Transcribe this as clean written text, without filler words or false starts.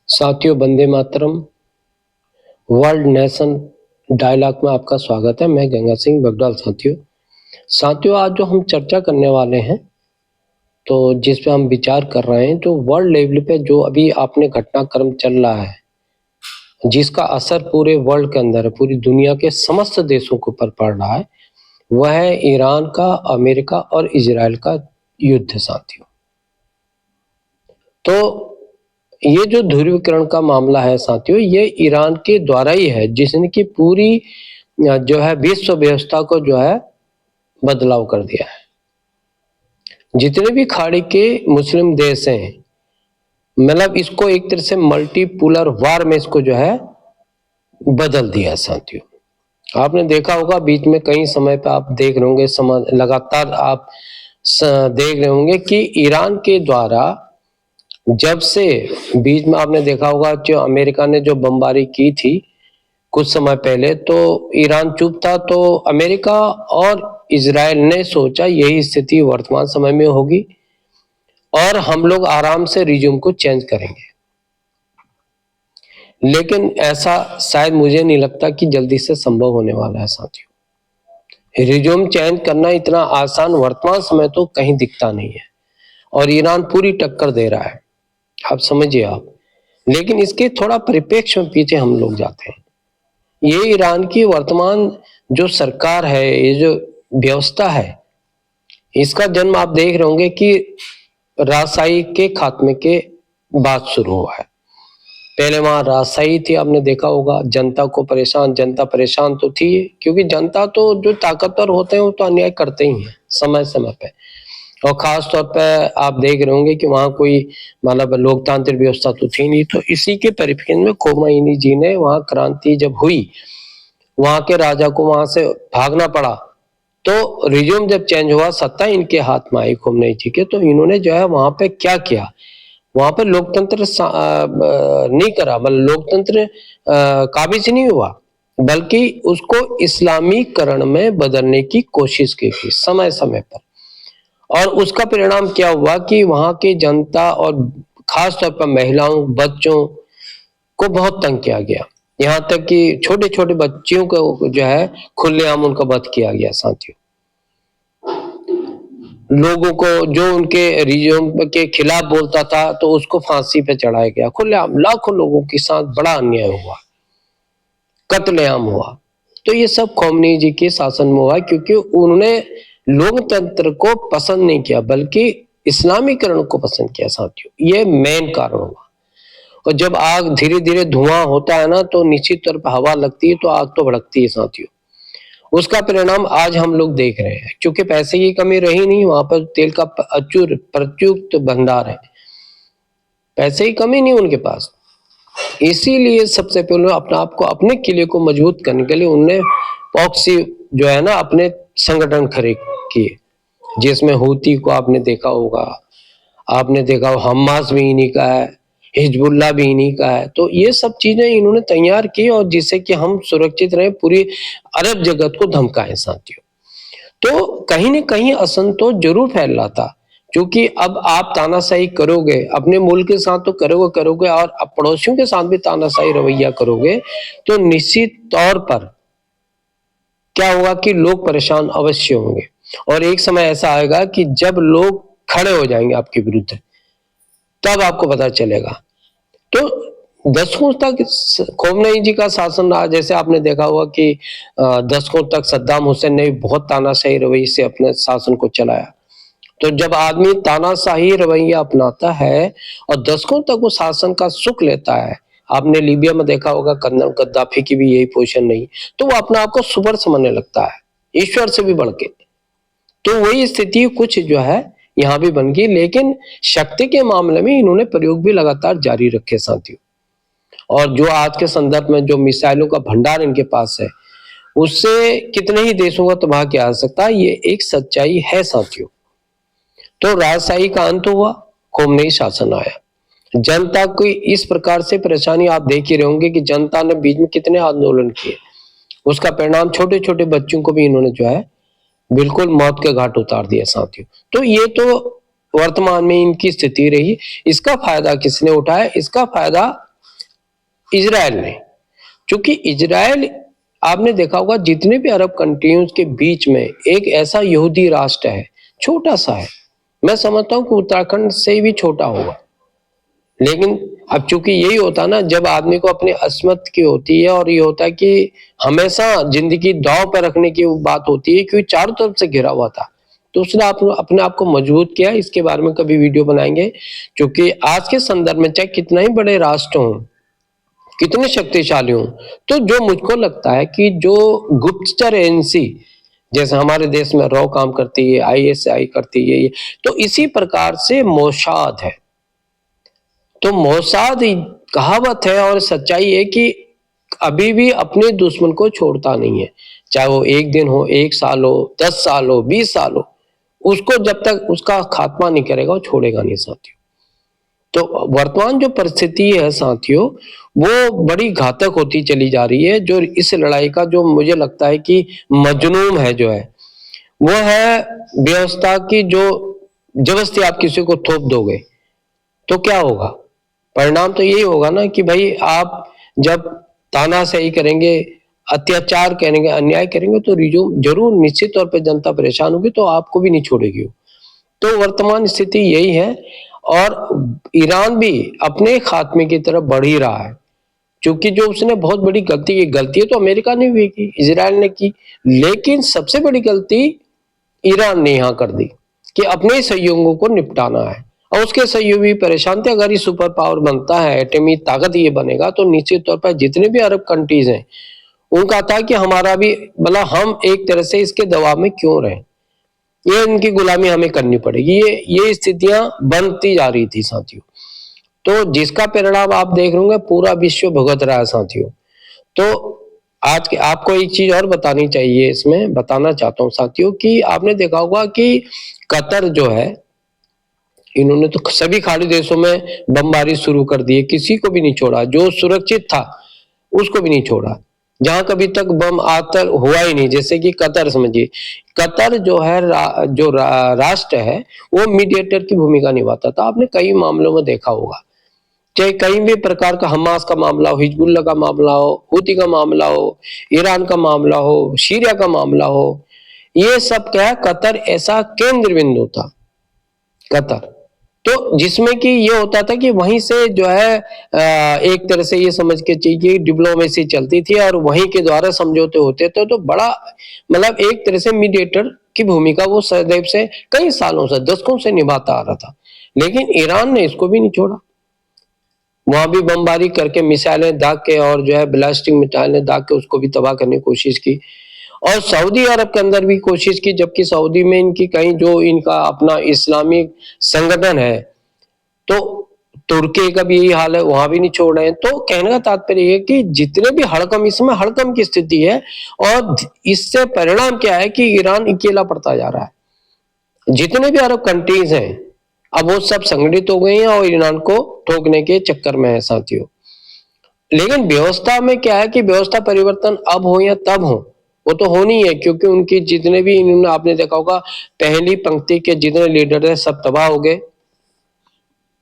साथियों, Vande Mataram. World nation dialogue में आपका स्वागत है। मैं गंगा सिंह बगडाल। साथियों, आज जो हम चर्चा करने वाले हैं, तो जिस पे हम विचार कर रहे हैं, जो वर्ल्ड लेवल पे जो अभी आपने घटनाक्रम चल रहा है, जिसका असर पूरे वर्ल्ड के अंदर है, पूरी दुनिया के समस्त देशों के ऊपर पड़ रहा है, वह है ईरान का, अमेरिका और इजराइल का युद्ध। साथियों, तो ये जो ध्रुवीकरण का मामला है साथियों, ये ईरान के द्वारा ही है, जिसने की पूरी जो है विश्व व्यवस्था को जो है बदलाव कर दिया है। जितने भी खाड़ी के मुस्लिम देश हैं, मतलब इसको एक तरह से मल्टीपोलर वार में इसको जो है बदल दिया है। साथियों, आपने देखा होगा बीच में कई समय पे आप देख रहे होंगे, लगातार आप देख रहे होंगे कि ईरान के द्वारा जब से बीच में आपने देखा होगा जो अमेरिका ने जो बमबारी की थी कुछ समय पहले, तो ईरान चुप था, तो अमेरिका और इजराइल ने सोचा यही स्थिति वर्तमान समय में होगी और हम लोग आराम से रिज्यूम को चेंज करेंगे। लेकिन ऐसा शायद मुझे नहीं लगता कि जल्दी से संभव होने वाला है। साथियों, रिज्यूम चेंज करना इतना आसान वर्तमान समय तो कहीं दिखता नहीं है और ईरान पूरी टक्कर दे रहा है, आप समझिए आप। लेकिन इसके थोड़ा परिप्रेक्ष्य में पीछे हम लोग जाते हैं। ये ईरान की वर्तमान जो सरकार है, ये जो व्यवस्था है, इसका जन्म आप देख रहे होंगे कि राजशाही के खात्मे के बाद शुरू हुआ है। पहले वहां राजशाही थी, आपने देखा होगा, जनता परेशान तो थी, क्योंकि जनता तो जो ताकतवर होते हैं वो तो अन्याय करते ही हैं समय समय पे। और खास तौर पे आप देख रहे होंगे कि वहां कोई मतलब लोकतांत्रिक व्यवस्था तो थी नहीं, तो इसी के परिप्रेक्ष्य में खोमेनी जी ने वहां क्रांति जब हुई, वहां के राजा को वहां से भागना पड़ा, तो रिज्यूम जब चेंज हुआ, सत्ता इनके हाथ में आई खोमेनी जी के, तो इन्होंने जो है वहां पे क्या किया, वहां पे लोकतंत्र नहीं करा, मतलब लोकतंत्र काबिज नहीं हुआ, बल्कि उसको इस्लामीकरण में बदलने की कोशिश की थी समय समय पर। और उसका परिणाम क्या हुआ कि वहां की जनता और खास तौर पर महिलाओं, बच्चों को बहुत तंग किया गया, यहाँ तक कि छोटे छोटे बच्चियों को जो है खुलेआम उनका वध किया गया। साथियों, लोगों को जो उनके रिज्यूम के खिलाफ बोलता था तो उसको फांसी पे चढ़ाया गया खुलेआम। लाखों लोगों के साथ बड़ा अन्याय हुआ, कत्लेआम हुआ। तो ये सब खोमेनी जी के शासन में हुआ, क्योंकि उन्होंने लोकतंत्र को पसंद नहीं किया, बल्कि इस्लामीकरण को पसंद किया। साथियों, ये मेन कारण हुआ। और जब आग धीरे धीरे धुआं होता है ना, तो निश्चित तौर पर हवा लगती है तो आग तो भड़कती है। साथियों, उसका परिणाम आज हम लोग देख रहे हैं, क्योंकि पैसे की कमी रही नहीं, वहां पर तेल का प्रचुर भंडार है, पैसे की कमी नहीं उनके पास। इसीलिए सबसे पहले अपने आप को, अपने किले को मजबूत करने के लिए उन्होंने पॉक्सी जो है ना अपने संगठन खड़े किए, जिसमें हूती को आपने देखा होगा, हमास भी इन्हीं का है, हिजबुल्ला भी इन्हीं का है। तो ये सब चीजें इन्होंने तैयार की, और जिससे कि हम सुरक्षित रहे, पूरी अरब जगत को धमकाए। साथियों, तो कहीं न कहीं असंतोष जरूर फैल रहा था, क्योंकि अब आप तानाशाही करोगे, अपने मुल्क के साथ तो करोगे और अब पड़ोसियों के साथ भी तानाशाही रवैया करोगे, तो निश्चित तौर पर क्या होगा कि लोग परेशान अवश्य होंगे। और एक समय ऐसा आएगा कि जब लोग खड़े हो जाएंगे आपके विरुद्ध, तब आपको पता चलेगा। तो दशकों तक खोमेनी जी का शासन रहा। जैसे आपने देखा होगा कि दशकों तक सद्दाम हुसैन ने बहुत तानाशाही रवैये से अपने शासन को चलाया। तो जब आदमी तानाशाही रवैया अपनाता है और दशकों तक वो शासन का सुख लेता है, आपने लीबिया में देखा होगा, गद्दाफी की भी यही पोजीशन रही, तो वो अपने आप को सुपर समझने लगता है, ईश्वर से भी बढ़ के। तो वही स्थिति कुछ जो है यहाँ भी बन गई, लेकिन शक्ति के मामले में इन्होंने प्रयोग भी लगातार जारी रखे। साथियों, और जो आज के संदर्भ में जो मिसाइलों का भंडार इनके पास है, उससे कितने ही देशों का तबाह किया जा सकता है, ये एक सच्चाई है। साथियों, तो राजशाही का अंत हुआ, खोमेनी शासन आया। जनता को इस प्रकार से परेशानी आप देख ही रहे होंगे कि जनता ने बीच में कितने आंदोलन किए, उसका परिणाम छोटे छोटे बच्चों को भी इन्होंने जो है बिल्कुल मौत के घाट उतार दिया। साथियों, तो ये तो वर्तमान में इनकी स्थिति रही। इसका फायदा किसने उठाया? इसका फायदा इजराइल ने, क्योंकि इजराइल आपने देखा होगा जितने भी अरब कंट्रीज के बीच में एक ऐसा यहूदी राष्ट्र है, छोटा सा है, मैं समझता हूँ कि उत्तराखंड से भी छोटा होगा। लेकिन अब चूंकि यही होता ना, जब आदमी को अपनी अस्मत की होती है और ये होता है कि हमेशा जिंदगी दांव पर रखने की बात होती है, क्योंकि चारों तरफ से घिरा हुआ था, तो उसने अपने आप को मजबूत किया। इसके बारे में कभी वीडियो बनाएंगे, क्योंकि आज के संदर्भ में चाहे कितना ही बड़े राष्ट्र हों, कितने शक्तिशाली हों, तो जो मुझको लगता है कि जो गुप्तचर एजेंसी जैसे हमारे देश में रॉ काम करती है, आईएसआई करती है, तो इसी प्रकार से मोसाद है। तो मोसाद कहावत है और सच्चाई है कि अभी भी अपने दुश्मन को छोड़ता नहीं है, चाहे वो एक दिन हो, 1 साल हो, 10 साल हो, 20 साल हो, उसको जब तक उसका खात्मा नहीं करेगा वो छोड़ेगा नहीं साथियों। तो वर्तमान जो परिस्थिति है साथियों, वो बड़ी घातक होती चली जा रही है। जो इस लड़ाई का जो मुझे लगता है कि मजनूम है जो है, वो है व्यवस्था की। जो जबरदस्ती आप किसी को थोप दोगे तो क्या होगा? परिणाम तो यही होगा ना कि भाई आप जब तानाशाही करेंगे, अत्याचार करेंगे, अन्याय करेंगे, तो जरूर निश्चित तौर पे जनता परेशान होगी, तो आपको भी नहीं छोड़ेगी। तो वर्तमान स्थिति यही है और ईरान भी अपने खात्मे की तरफ बढ़ ही रहा है, क्योंकि जो उसने बहुत बड़ी गलती की, गलती तो अमेरिका ने भी की, इजराइल ने की, लेकिन सबसे बड़ी गलती ईरान ने यहाँ कर दी कि अपने सहयोगियों को निपटाना है और उसके सहयोगी परेशान थे। अगर ये सुपर पावर बनता है, एटमी ताकत ये बनेगा, तो निश्चित तौर पर जितने भी अरब कंट्रीज हैं उनका था कि हमारा भी, मतलब हम एक तरह से इसके दबाव में क्यों रहे, ये इनकी गुलामी हमें करनी पड़ेगी। ये स्थितियां बनती जा रही थी साथियों। तो जिसका परिणाम आप देख रहे होंगे पूरा विश्व भुगत रहा है साथियों। तो आज के आपको एक चीज और बतानी चाहिए, इसमें बताना चाहता हूँ साथियों कि आपने देखा होगा कि कतर जो है, इन्होंने तो सभी खाड़ी देशों में बमबारी शुरू कर दी है, किसी को भी नहीं छोड़ा, जो सुरक्षित था उसको भी नहीं छोड़ा, जहां कभी तक बम आता हुआ ही नहीं। जैसे कि कतर समझिए, कतर जो है राष्ट्र है, वो मीडिएटर की भूमिका निभाता था। आपने कई मामलों में देखा होगा, चाहे कहीं भी प्रकार का, हमास का मामला हो, हिजबुल्लाह का मामला हो, हूती का मामला हो, ईरान का मामला हो, सीरिया का मामला हो, ये सब क्या है, कतर ऐसा केंद्र बिंदु था कतर। तो जिसमें कि ये होता था कि वहीं से जो है एक तरह से ये समझ के चाहिए डिप्लोमेसी चलती थी और वहीं के द्वारा समझौते होते थे। तो बड़ा मतलब एक तरह से मीडिएटर की भूमिका वो सदैव से, कई सालों से, दशकों से निभाता आ रहा था। लेकिन ईरान ने इसको भी नहीं छोड़ा, वहां भी बमबारी करके, मिसाइलें दाग के और जो है ब्लास्टिंग मिसाइलें दाग के उसको भी तबाह करने की कोशिश की। और सऊदी अरब के अंदर भी कोशिश की, जबकि सऊदी में इनकी कहीं जो इनका अपना इस्लामिक संगठन है, तो तुर्की का भी यही हाल है, वहां भी नहीं छोड़ रहे हैं। तो कहने का तात्पर्य है कि जितने भी हड़कंप, इसमें हड़कंप की स्थिति है और इससे परिणाम क्या है कि ईरान अकेला पड़ता जा रहा है। जितने भी अरब कंट्रीज हैं अब वो सब संगठित हो गए हैं और ईरान को ठोकने के चक्कर में है साथियों। लेकिन व्यवस्था में क्या है कि व्यवस्था परिवर्तन अब हो या तब हो, वो तो होनी है, क्योंकि उनकी जितने भी, इन्होंने आपने देखा होगा पहली पंक्ति के जितने लीडर हैं सब तबाह हो गए।